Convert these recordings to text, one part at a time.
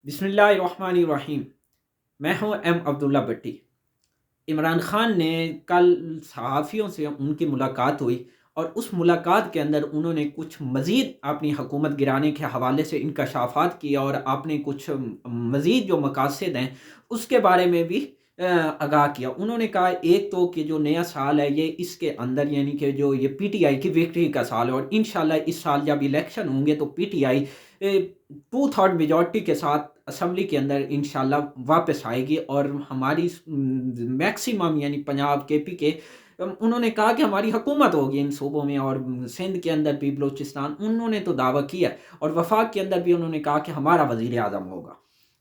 بسم اللہ الرحمن الرحیم۔ میں ہوں ایم عبداللہ بٹی۔ عمران خان نے کل صحافیوں سے ان کی ملاقات ہوئی اور اس ملاقات کے اندر انہوں نے کچھ مزید اپنی حکومت گرانے کے حوالے سے انکشافات کیا اور آپ نے کچھ مزید جو مقاصد ہیں اس کے بارے میں بھی آگاہ کیا۔ انہوں نے کہا ایک تو کہ جو نیا سال ہے یہ اس کے اندر یعنی کہ جو یہ پی ٹی آئی کی وکٹری کا سال ہے اور انشاءاللہ اس سال جب الیکشن ہوں گے تو پی ٹی آئی 2/3 میجورٹی کے ساتھ اسمبلی کے اندر انشاءاللہ واپس آئے گی اور ہماری میکسیمم یعنی پنجاب کے پی کے انہوں نے کہا کہ ہماری حکومت ہوگی ان صوبوں میں اور سندھ کے اندر بھی بلوچستان انہوں نے تو دعویٰ کیا اور وفاق کے اندر بھی انہوں نے کہا کہ ہمارا وزیر اعظم ہوگا۔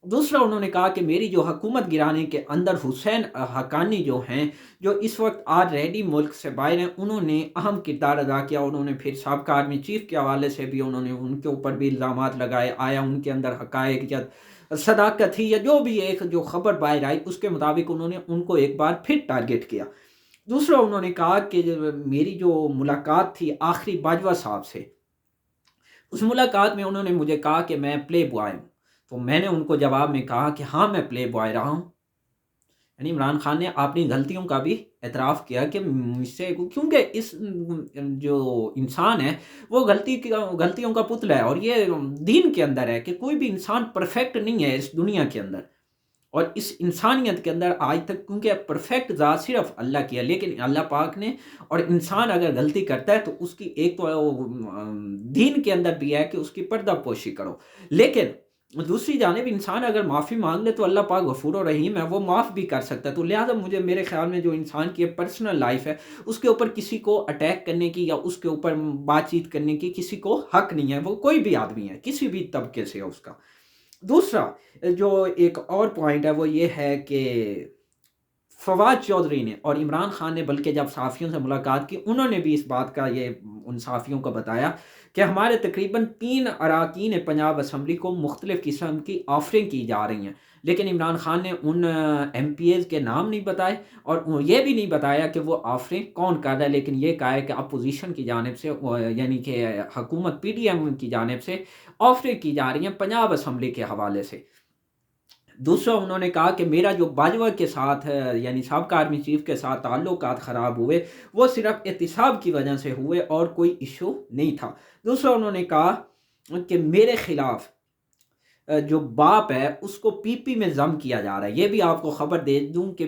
دوسرا انہوں نے کہا کہ میری جو حکومت گرانے کے اندر حسین حقانی جو ہیں جو اس وقت آلریڈی ملک سے باہر ہیں انہوں نے اہم کردار ادا کیا۔ انہوں نے پھر سابقہ آرمی چیف کے حوالے سے بھی انہوں نے ان کے اوپر بھی الزامات لگائے، آیا ان کے اندر حقائق یا صداقت تھی یا جو بھی ایک جو خبر باہر آئی اس کے مطابق انہوں نے ان کو ایک بار پھر ٹارگٹ کیا۔ دوسرا انہوں نے کہا کہ میری جو ملاقات تھی آخری باجوہ صاحب سے، اس ملاقات میں انہوں نے مجھے کہا کہ میں پلے بوائے ہوں، تو میں نے ان کو جواب میں کہا کہ ہاں میں پلے بوائے رہا ہوں۔ یعنی عمران خان نے اپنی غلطیوں کا بھی اعتراف کیا کہ مجھ سے، کیونکہ اس جو انسان ہے وہ غلطیوں کا پتلا ہے اور یہ دین کے اندر ہے کہ کوئی بھی انسان پرفیکٹ نہیں ہے اس دنیا کے اندر اور اس انسانیت کے اندر آج تک، کیونکہ پرفیکٹ ذات صرف اللہ کی ہے، لیکن اللہ پاک نے اور انسان اگر غلطی کرتا ہے تو اس کی ایک تو دین کے اندر بھی ہے کہ اس کی پردہ پوشی کرو، لیکن دوسری جانب انسان اگر معافی مانگ لے تو اللہ پاک غفور و رحیم ہے، وہ معاف بھی کر سکتا ہے۔ تو لہٰذا مجھے میرے خیال میں جو انسان کی پرسنل لائف ہے اس کے اوپر کسی کو اٹیک کرنے کی یا اس کے اوپر بات چیت کرنے کی کسی کو حق نہیں ہے، وہ کوئی بھی آدمی ہے کسی بھی طبقے سے ہے اس کا۔ دوسرا جو ایک اور پوائنٹ ہے وہ یہ ہے کہ فواد چودھری نے اور عمران خان نے بلکہ جب صحافیوں سے ملاقات کی انہوں نے بھی اس بات کا یہ ان صحافیوں کو بتایا کہ ہمارے تقریباً 3 اراکین پنجاب اسمبلی کو مختلف قسم کی آفریں کی جا رہی ہیں، لیکن عمران خان نے ان ایم پی ایز کے نام نہیں بتائے اور یہ بھی نہیں بتایا کہ وہ آفریں کون کر رہا ہے، لیکن یہ کہا ہے کہ اپوزیشن کی جانب سے یعنی کہ حکومت پی ٹی ایم کی جانب سے آفریں کی جا رہی ہیں پنجاب اسمبلی کے حوالے سے۔ دوسرا انہوں نے کہا کہ میرا جو باجوہ کے ساتھ یعنی سابقہ آرمی چیف کے ساتھ تعلقات خراب ہوئے وہ صرف احتساب کی وجہ سے ہوئے اور کوئی ایشو نہیں تھا۔ دوسرا انہوں نے کہا کہ میرے خلاف جو باپ ہے اس کو پی پی میں ضم کیا جا رہا ہے۔ یہ بھی آپ کو خبر دے دوں کہ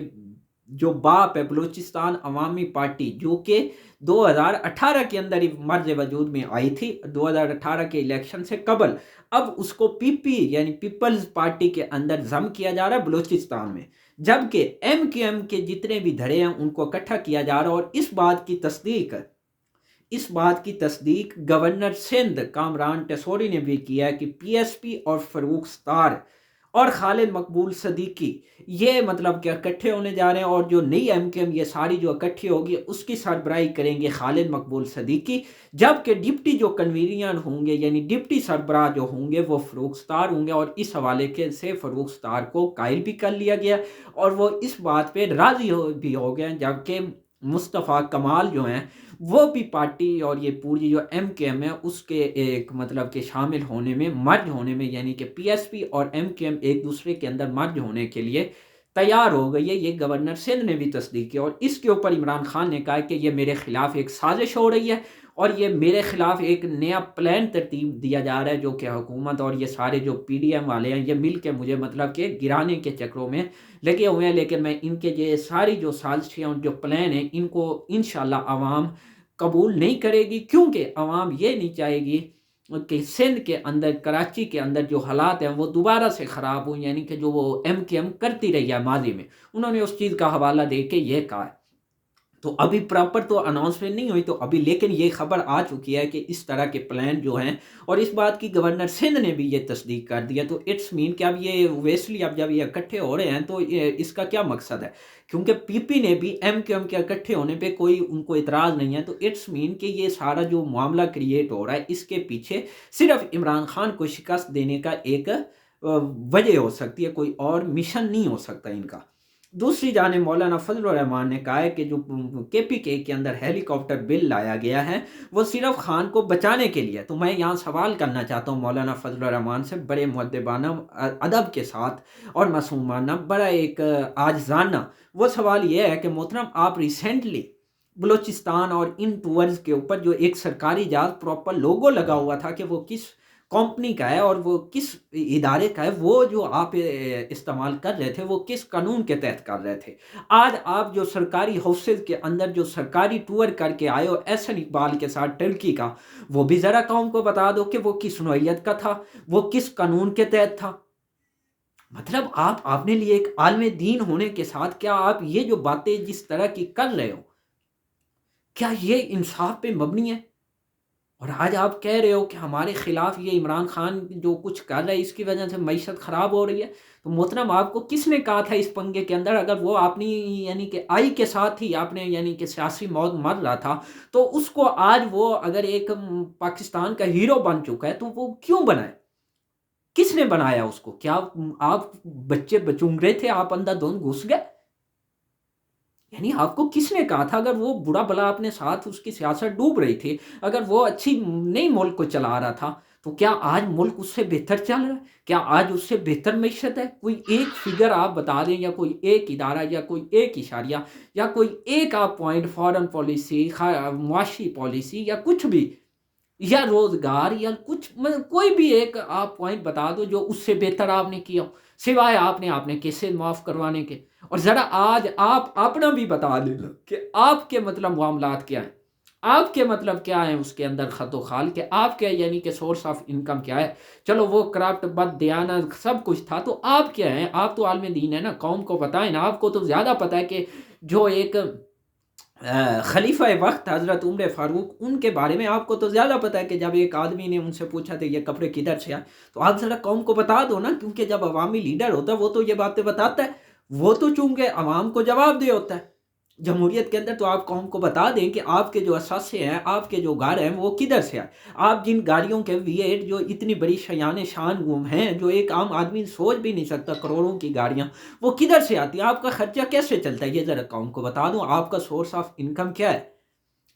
جو باپ ہے بلوچستان عوامی پارٹی جو کہ 2018 کے اندر ہی مرز وجود میں آئی تھی، 2018 کے الیکشن سے قبل، اب اس کو پی پی یعنی پیپلز پارٹی کے اندر ضم کیا جا رہا ہے بلوچستان میں، جبکہ ایم کیو ایم کے جتنے بھی دھڑے ہیں ان کو اکٹھا کیا جا رہا ہے۔ اور اس بات کی تصدیق گورنر سندھ کامران ٹیسوری نے بھی کیا ہے کہ پی ایس پی اور فروخ ستار اور خالد مقبول صدیقی یہ مطلب کہ اکٹھے ہونے جا رہے ہیں اور جو نئی ایم کیو ایم یہ ساری جو اکٹھی ہوگی اس کی سربراہی کریں گے خالد مقبول صدیقی، جبکہ ڈپٹی جو کنوینر ہوں گے یعنی ڈپٹی سربراہ جو ہوں گے وہ فروخ ستار ہوں گے، اور اس حوالے سے فروخ ستار کو قائل بھی کر لیا گیا اور وہ اس بات پہ راضی بھی ہو گئے، جبکہ مصطفیٰ کمال جو ہیں وہ بھی پارٹی اور یہ پوری جو ایم کے ایم ہے اس کے ایک مطلب کہ شامل ہونے میں مرج ہونے میں یعنی کہ پی ایس پی اور ایم کے ایم ایک دوسرے کے اندر مرج ہونے کے لیے تیار ہو گئی ہے، یہ گورنر سندھ نے بھی تصدیق کیا۔ اور اس کے اوپر عمران خان نے کہا کہ یہ میرے خلاف ایک سازش ہو رہی ہے اور یہ میرے خلاف ایک نیا پلان ترتیب دیا جا رہا ہے جو کہ حکومت اور یہ سارے جو پی ڈی ایم والے ہیں یہ مل کے مجھے مطلب کہ گرانے کے چکروں میں لگے ہوئے ہیں، لیکن میں ان کے یہ ساری جو سازشیں اور جو پلان ہیں ان کو انشاءاللہ عوام قبول نہیں کرے گی، کیونکہ عوام یہ نہیں چاہے گی کہ سندھ کے اندر کراچی کے اندر جو حالات ہیں وہ دوبارہ سے خراب ہوں، یعنی کہ جو وہ ایم کے ایم کرتی رہی ہے ماضی میں، انہوں نے اس چیز کا حوالہ دے کے یہ کہا ہے۔ تو ابھی پراپر تو اناؤنسمنٹ نہیں ہوئی تو ابھی، لیکن یہ خبر آ چکی ہے کہ اس طرح کے پلان جو ہیں اور اس بات کی گورنر سندھ نے بھی یہ تصدیق کر دیا، تو اٹس مین کہ اب یہ ویسلی اب جب یہ اکٹھے ہو رہے ہیں تو اس کا کیا مقصد ہے، کیونکہ پی پی نے بھی ایم کیو ایم کے اکٹھے ہونے پہ کوئی ان کو اعتراض نہیں ہے، تو اٹس مین کہ یہ سارا جو معاملہ کریٹ ہو رہا ہے اس کے پیچھے صرف عمران خان کو شکست دینے کا ایک وجہ ہو سکتی ہے، کوئی اور مشن نہیں ہو سکتا ان کا۔ دوسری جانب مولانا فضل الرحمان نے کہا ہے کہ جو KPK کے اندر ہیلی کاپٹر بل لایا گیا ہے وہ صرف خان کو بچانے کے لیے. تو میں یہاں سوال کرنا چاہتا ہوں مولانا فضل الرحمان سے بڑے مؤدبانہ ادب کے ساتھ اور معصومانہ بڑا ایک عاجزانہ. وہ سوال یہ ہے کہ محترم آپ ریسنٹلی بلوچستان اور ان ٹورز کے اوپر جو ایک سرکاری جہاز پراپر لوگو لگا ہوا تھا کہ وہ کس کمپنی کا ہے اور وہ کس ادارے کا ہے، وہ جو آپ استعمال کر رہے تھے وہ کس قانون کے تحت کر رہے تھے. آج آپ جو سرکاری ہاؤسز کے اندر جو سرکاری ٹور کر کے آئے ہو احسن اقبال کے ساتھ ٹرکی کا، وہ بھی ذرا قوم کو بتا دو کہ وہ کس نوعیت کا تھا، وہ کس قانون کے تحت تھا. مطلب آپ اپنے لیے ایک عالم دین ہونے کے ساتھ کیا آپ یہ جو باتیں جس طرح کی کر رہے ہو کیا یہ انصاف پہ مبنی ہے؟ اور آج آپ کہہ رہے ہو کہ ہمارے خلاف یہ عمران خان جو کچھ کر رہا ہے اس کی وجہ سے معیشت خراب ہو رہی ہے. تو محترم آپ کو کس نے کہا تھا اس پنگے کے اندر اگر وہ اپنی یعنی کہ آئی کے ساتھ ہی آپ نے یعنی کہ سیاسی موت مر رہا تھا تو اس کو آج وہ اگر ایک پاکستان کا ہیرو بن چکا ہے تو وہ کیوں بنائے؟ کس نے بنایا اس کو؟ کیا آپ بچے بچونگ رہے تھے، آپ اندھا دھند گھس گئے؟ یعنی آپ کو کس نے کہا تھا اگر وہ برا بلا اپنے ساتھ اس کی سیاست ڈوب رہی تھی، اگر وہ اچھی نہیں ملک کو چلا رہا تھا تو کیا آج ملک اس سے بہتر چل رہا ہے؟ کیا آج اس سے بہتر معیشت ہے؟ کوئی ایک فگر آپ بتا دیں یا کوئی ایک ادارہ یا کوئی ایک اشاریہ یا کوئی ایک آپ پوائنٹ، فارن پالیسی، معاشی پالیسی یا کچھ بھی، یا روزگار یا کچھ کوئی بھی ایک آپ پوائنٹ بتا دو جو اس سے بہتر آپ نے کیا ہو سوائے آپ نے کیسے معاف کروانے کے. اور ذرا آج آپ اپنا بھی بتا دیں کہ آپ کے مطلب معاملات کیا ہیں، آپ کے مطلب کیا ہیں اس کے اندر خط و خال کے، آپ کے یعنی کہ سورس آف انکم کیا ہے. چلو وہ کرپٹ بد دیانت سب کچھ تھا تو آپ کیا ہیں؟ آپ تو عالم دین ہے نا، قوم کو بتائیں نا. آپ کو تو زیادہ پتہ ہے کہ جو ایک خلیفہ وقت حضرت عمر فاروق، ان کے بارے میں آپ کو تو زیادہ پتہ ہے کہ جب ایک آدمی نے ان سے پوچھا تھا یہ کپڑے کدھر سے آئے تو آپ ذرا قوم کو بتا دو نا، کیونکہ جب عوامی لیڈر ہوتا ہے وہ تو یہ باتیں بتاتا ہے، وہ تو چونکہ عوام کو جواب دے ہوتا ہے جمہوریت کے اندر. تو آپ قوم کو بتا دیں کہ آپ کے جو اثاثے ہیں، آپ کے جو گھر ہیں وہ کدھر سے آئے. آپ جن گاڑیوں کے V8 جو اتنی بڑی شیان شان ہیں جو ایک عام آدمی سوچ بھی نہیں سکتا، کروڑوں کی گاڑیاں وہ کدھر سے آتی ہیں؟ آپ کا خرچہ کیسے چلتا ہے؟ یہ ذرا قوم کو بتا دوں. آپ کا سورس آف انکم کیا ہے؟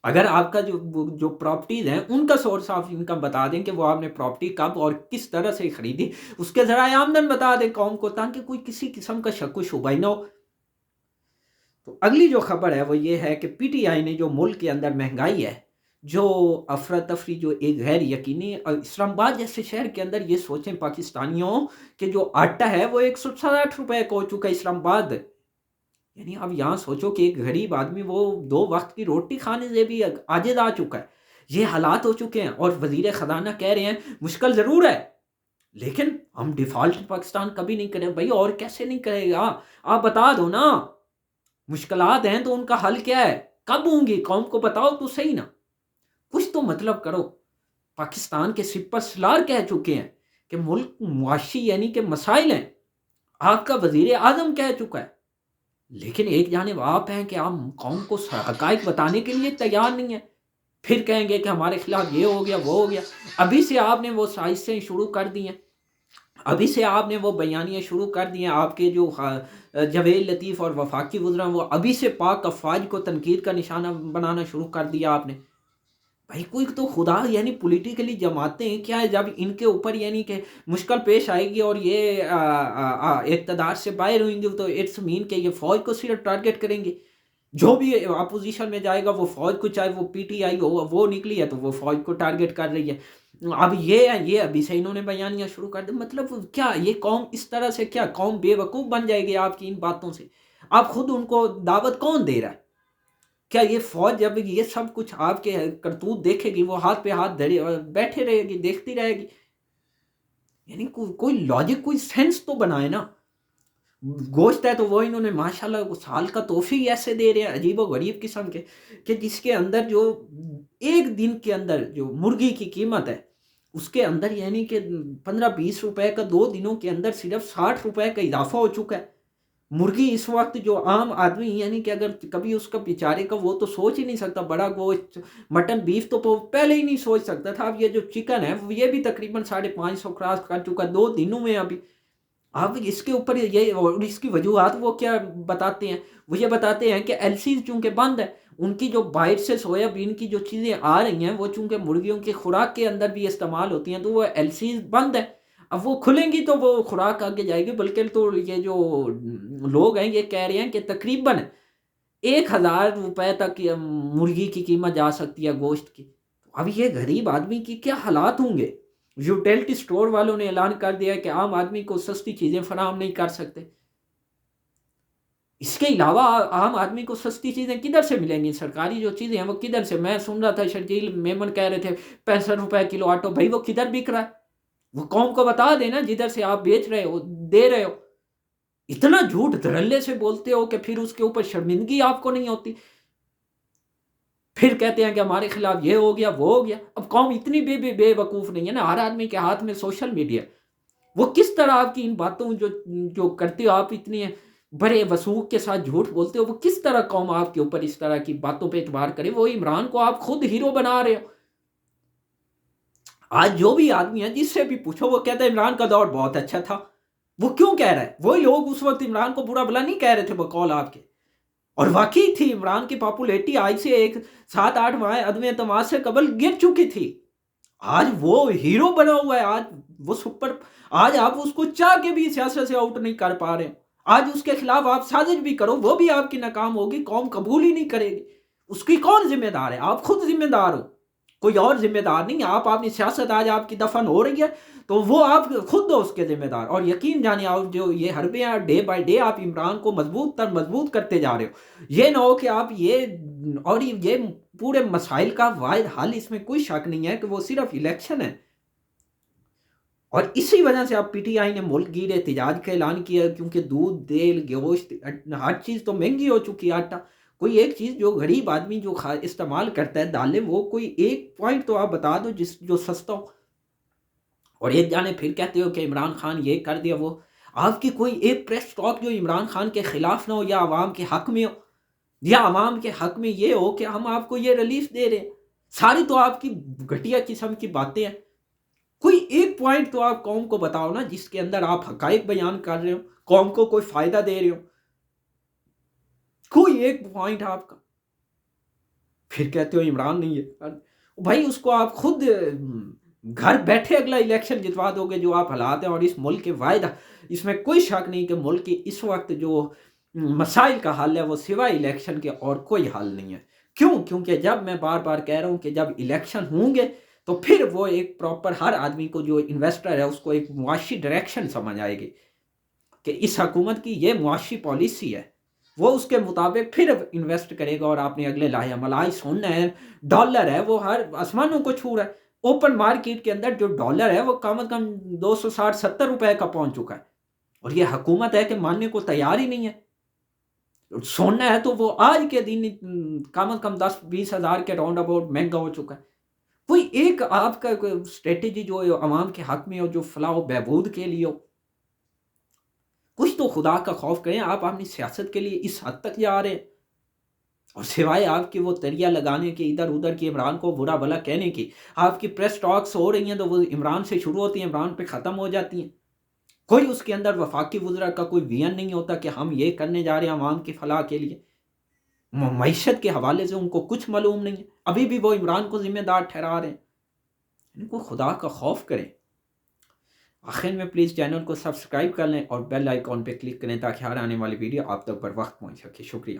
اگر آپ کا جو پراپرٹیز ہیں ان کا سورس آف انکم بتا دیں کہ وہ آپ نے پراپرٹی کب اور کس طرح سے خریدی، اس کے ذرائع آمدن بتا دیں قوم کو تاکہ کوئی کسی قسم کا شک و شبہ ہی نہ ہو. تو اگلی جو خبر ہے وہ یہ ہے کہ PTI نے جو ملک کے اندر مہنگائی ہے، جو افراتفری، جو ایک غیر یقینی، اسلام آباد جیسے شہر کے اندر یہ سوچیں پاکستانیوں کہ جو آٹا ہے وہ 160 روپے کا ہو چکا ہے اسلام آباد. یعنی اب یہاں سوچو کہ ایک غریب آدمی وہ 2 وقت کی روٹی کھانے سے بھی عاجز آ چکا ہے. یہ حالات ہو چکے ہیں اور وزیر خزانہ کہہ رہے ہیں مشکل ضرور ہے لیکن ہم ڈیفالٹ پاکستان کبھی نہیں کریں. بھائی اور کیسے نہیں کرے گا؟ آپ بتا دو نا. مشکلات ہیں تو ان کا حل کیا ہے؟ کب ہوں گی؟ قوم کو بتاؤ تو صحیح نا. کچھ تو مطلب کرو. پاکستان کے سپر سلار کہہ چکے ہیں کہ ملک معاشی یعنی کہ مسائل ہیں. آپ کا وزیر اعظم کہہ چکا ہے. لیکن ایک جانب آپ ہیں کہ آپ قوم کو حقائق بتانے کے لیے تیار نہیں ہیں. پھر کہیں گے کہ ہمارے خلاف یہ ہو گیا وہ ہو گیا. ابھی سے آپ نے وہ سازشیں شروع کر دی ہیں، ابھی سے آپ نے وہ بیانیاں شروع کر دی ہیں. آپ کے جو جویل لطیف اور وفاقی وزراء وہ ابھی سے پاک افواج کو تنقید کا نشانہ بنانا شروع کر دیا آپ نے. بھائی کوئی تو خدا یعنی پولیٹیکلی جماعتیں کیا ہے جب ان کے اوپر یعنی کہ مشکل پیش آئے گی اور یہ اقتدار سے باہر ہوئیں گے تو اٹس مین کہ یہ فوج کو صرف ٹارگٹ کریں گے. جو بھی اپوزیشن میں جائے گا وہ فوج کو، چاہے وہ PTI ہو، وہ نکلی ہے تو وہ فوج کو ٹارگٹ کر رہی ہے. اب یہ ابھی سے انہوں نے بیانیاں شروع کر دی. مطلب کیا یہ قوم اس طرح سے کیا قوم بے وقوف بن جائے گی آپ کی ان باتوں سے؟ آپ خود ان کو دعوت کون دے رہا ہے؟ کیا یہ فوج جب یہ سب کچھ آپ کے کرتوت دیکھے گی وہ ہاتھ پہ ہاتھ دھرے بیٹھے رہے گی، دیکھتی رہے گی؟ یعنی کوئی لاجک، کوئی سینس تو بنائے نا. گوشت ہے تو وہ انہوں نے ماشاءاللہ سال کا تحفے ہی ایسے دے رہے ہیں عجیب و غریب قسم کے کہ جس کے اندر جو ایک دن کے اندر جو مرغی کی قیمت ہے اس کے اندر یعنی کہ 15-20 روپے کا 2 دنوں کے اندر صرف 60 روپے کا اضافہ ہو چکا ہے. مرغی اس وقت جو عام آدمی یعنی کہ اگر کبھی اس کا بیچارے کا وہ تو سوچ ہی نہیں سکتا، بڑا گوشت مٹن بیف تو پہلے ہی نہیں سوچ سکتا تھا. اب یہ جو چکن ہے یہ بھی تقریباً 550 کراس کر چکا 2 دنوں میں. ابھی آپ اس کے اوپر یہ اور اس کی وجوہات وہ کیا بتاتے ہیں؟ وہ یہ بتاتے ہیں کہ ایل سیز چونکہ بند ہے، ان کی جو بائٹ سے سویا بین کی جو چیزیں آ رہی ہیں وہ چونکہ مرغیوں کی خوراک کے اندر بھی استعمال ہوتی ہیں، تو وہ ایل سیز بند ہے۔ اب وہ کھلیں گی تو وہ خوراک آگے جائے گی، بلکہ تو یہ جو لوگ ہیں یہ کہہ رہے ہیں کہ تقریباً 1,000 روپے تک یہ مرغی کی قیمت جا سکتی ہے گوشت کی۔ اب یہ غریب آدمی کی کیا حالات ہوں گے؟ یوٹیلٹی سٹور والوں نے اعلان کر دیا ہے کہ عام آدمی کو سستی چیزیں فراہم نہیں کر سکتے۔ اس کے علاوہ عام آدمی کو سستی چیزیں کدھر سے ملیں گی؟ سرکاری جو چیزیں ہیں وہ کدھر سے؟ میں سن رہا تھا شرجیل میمن کہہ رہے تھے 65 روپے کلو آٹو، بھائی وہ کدھر بک رہا ہے؟ وہ قوم کو بتا دینا جدھر سے آپ بیچ رہے ہو دے رہے ہو۔ اتنا جھوٹ دھڑلے سے بولتے ہو کہ پھر اس کے اوپر شرمندگی آپ کو نہیں ہوتی، پھر کہتے ہیں کہ ہمارے خلاف یہ ہو گیا وہ ہو گیا۔ اب قوم اتنی بے وقوف نہیں ہے نا، ہر آدمی کے ہاتھ میں سوشل میڈیا، وہ کس طرح آپ کی ان باتوں جو کرتے ہو، آپ اتنی بڑے وثوق کے ساتھ جھوٹ بولتے ہو، وہ کس طرح قوم آپ کے اوپر اس طرح کی باتوں پہ اعتبار کرے؟ وہ عمران کو آپ خود ہیرو بنا رہے ہو۔ آج جو بھی آدمی ہے جس سے بھی پوچھو وہ کہتا ہے عمران کا دور بہت اچھا تھا۔ وہ کیوں کہہ رہا ہے؟ وہی لوگ اس وقت عمران کو برا بلا نہیں کہہ رہے تھے بقول آپ کے، اور واقعی تھی عمران کی پاپولیٹی آج سے 7-8 ماہ عدم اعتماد سے قبل گر چکی تھی۔ آج وہ ہیرو بنا ہوا ہے، آج وہ سپر، آج آپ اس کو چاہ کے بھی سیاست سے آؤٹ نہیں کر پا رہے۔ آج اس کے خلاف آپ سازش بھی کرو وہ بھی آپ کی ناکام ہوگی، قوم قبول ہی نہیں کرے گی۔ اس کی کون ذمہ دار ہے؟ آپ خود ذمہ دار ہو، کوئی اور ذمہ دار نہیں ہے۔ آپ اپنی سیاست آج آپ کی دفن ہو رہی ہے تو وہ آپ خود ہو اس کے ذمہ دار، اور یقین جانیں آپ جو یہ حربیں ہیں ڈے بائی ڈے آپ عمران کو مضبوط کرتے جا رہے ہو۔ یہ نہ ہو کہ آپ یہ پورے مسائل کا واحد حل، اس میں کوئی شک نہیں ہے کہ وہ صرف الیکشن ہے، اور اسی وجہ سے اب پی ٹی آئی نے ملک گیر احتجاج کا اعلان کیا، کیونکہ دودھ تیل گوشت ہر چیز تو مہنگی ہو چکی ہے۔ آٹا کوئی ایک چیز جو غریب آدمی جو استعمال کرتا ہے دالیں، وہ کوئی ایک پوائنٹ تو آپ بتا دو جو سستا ہو، اور ایک جانے پھر کہتے ہو کہ عمران خان یہ کر دیا وہ۔ آپ کی کوئی ایک پریس ٹاک جو عمران خان کے خلاف نہ ہو یا عوام کے حق میں ہو، یا عوام کے حق میں یہ ہو کہ ہم آپ کو یہ ریلیف دے رہے ہیں، ساری تو آپ کی گھٹیا قسم کی باتیں ہیں۔ کوئی ایک پوائنٹ تو آپ قوم کو بتاؤ نا جس کے اندر آپ حقائق بیان کر رہے ہو، قوم کو کوئی فائدہ دے رہے ہو، کوئی ایک پوائنٹ آپ کا۔ پھر کہتے ہو عمران نہیں ہے، بھائی اس کو آپ خود گھر بیٹھے اگلا الیکشن جتوا دو گے جو آپ حالات ہیں، اور اس ملک کے واحد، اس میں کوئی شک نہیں کہ ملک کی اس وقت جو مسائل کا حل ہے وہ سوائے الیکشن کے اور کوئی حل نہیں ہے۔ کیوں؟ کیونکہ جب میں بار بار کہہ رہا ہوں کہ جب الیکشن ہوں گے تو پھر وہ ایک پراپر ہر آدمی کو جو انویسٹر ہے اس کو ایک معاشی ڈائریکشن سمجھ آئے گی کہ اس حکومت کی یہ معاشی پالیسی ہے، وہ اس کے مطابق پھر انویسٹ کرے گا، اور آپ نے اگلے لاہے عمل آج سننا ہے ڈالر ہے وہ ہر آسمانوں کو چھو رہا ہے۔ اوپن مارکیٹ کے اندر جو ڈالر ہے وہ کم از کم 260-70 روپے کا پہنچ چکا ہے، اور یہ حکومت ہے کہ ماننے کو تیار ہی نہیں ہے۔ سونا ہے تو وہ آج کے دن کم از کم 10-20 ہزار کے راؤنڈ اباؤٹ مہنگا ہو چکا ہے۔ کوئی ایک آپ کا اسٹریٹجی جو عوام کے حق میں ہو، جو فلاح و بہبود کے لیے ہو، کچھ تو خدا کا خوف کریں۔ آپ اپنی سیاست کے لیے اس حد تک جا رہے ہیں، اور سوائے آپ کی وہ تریا لگانے کے، ادھر ادھر کی عمران کو برا بھلا کہنے کی، آپ کی پریس ٹاکس ہو رہی ہیں تو وہ عمران سے شروع ہوتی ہیں، عمران پہ ختم ہو جاتی ہیں۔ کوئی اس کے اندر وفاقی وزراء کا کوئی ویژن نہیں ہوتا کہ ہم یہ کرنے جا رہے ہیں عوام کی فلاح کے لیے۔ معیشت کے حوالے سے ان کو کچھ معلوم نہیں ہے، ابھی بھی وہ عمران کو ذمہ دار ٹھہرا رہے ہیں۔ ان کو خدا کا خوف کریں۔ آخر میں پلیز چینل کو سبسکرائب کر لیں اور بیل آئیکن پہ کلک کریں تاکہ ہر آنے والی ویڈیو آپ تک بر وقت پہنچ سکے۔ شکریہ۔